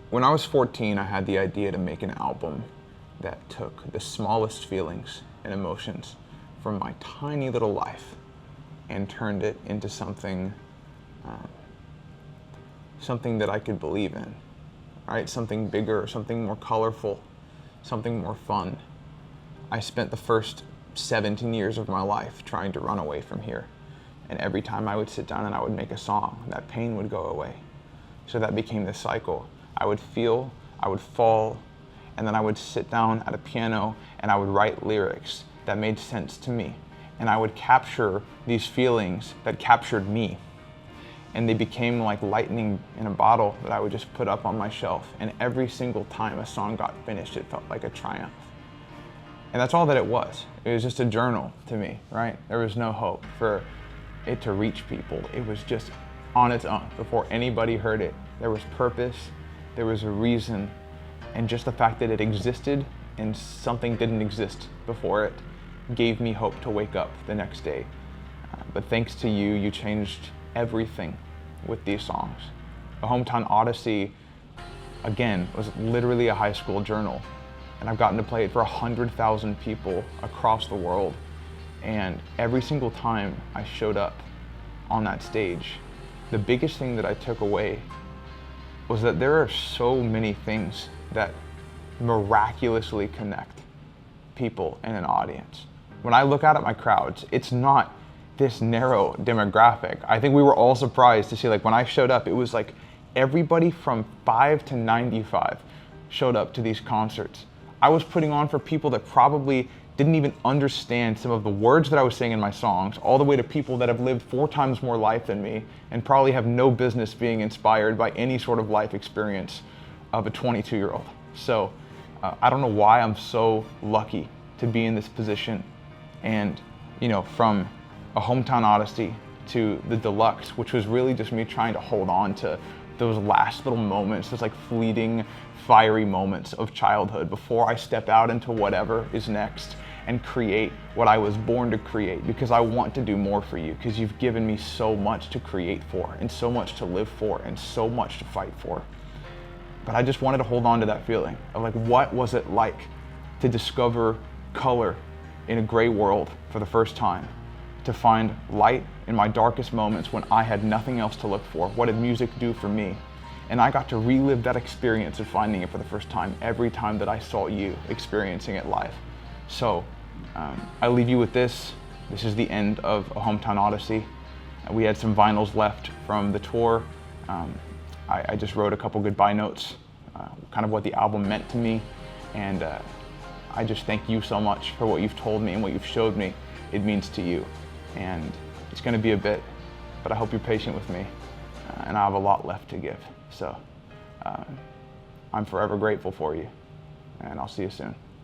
When I was 14, I had the idea to make an album that took the smallest feelings and emotions from my tiny little life and turned it into something that I could believe in, right? Something bigger, something more colorful, something more fun. I spent the first 17 years of my life trying to run away from here. And every time I would sit down and I would make a song, that pain would go away. So that became this cycle. I would feel, I would fall, and then I would sit down at a piano and I would write lyrics that made sense to me. And I would capture these feelings that captured me. And they became like lightning in a bottle that I would just put up on my shelf. And every single time a song got finished, it felt like a triumph. And that's all that it was. It was just a journal to me, right? There was no hope for it to reach people. It was just on its own. Before anybody heard it, there was purpose, there was a reason, and just the fact that it existed and something didn't exist before it gave me hope to wake up the next day. But thanks to you, you changed everything with these songs. A Hometown Odyssey, again, was literally a high school journal. And I've gotten to play it for 100,000 people across the world. And every single time I showed up on that stage, the biggest thing that I took away was that there are so many things that miraculously connect people in an audience. When I look out at my crowds, it's not this narrow demographic. I think we were all surprised to see, like, when I showed up, it was like everybody from 5 to 95 showed up to these concerts. I was putting on for people that probably didn't even understand some of the words that I was saying in my songs, all the way to people that have lived 4 times more life than me and probably have no business being inspired by any sort of life experience of a 22-year-old. So I don't know why I'm so lucky to be in this position. And, you know, from a Hometown Odyssey to the Deluxe, which was really just me trying to hold on to those last little moments, those like fleeting, fiery moments of childhood before I step out into whatever is next and create what I was born to create, because I want to do more for you, because you've given me so much to create for and so much to live for and so much to fight for. But I just wanted to hold on to that feeling of, like, what was it like to discover color in a gray world for the first time, to find light in my darkest moments when I had nothing else to look for. What did music do for me? And I got to relive that experience of finding it for the first time every time that I saw you experiencing it live. So I leave you with this. This is the end of A Hometown Odyssey. We had some vinyls left from the tour. I just wrote a couple goodbye notes, kind of what the album meant to me. And I just thank you so much for what you've told me and what you've showed me it means to you. And it's going to be a bit, but I hope you're patient with me. And I have a lot left to give. So I'm forever grateful for you, and I'll see you soon.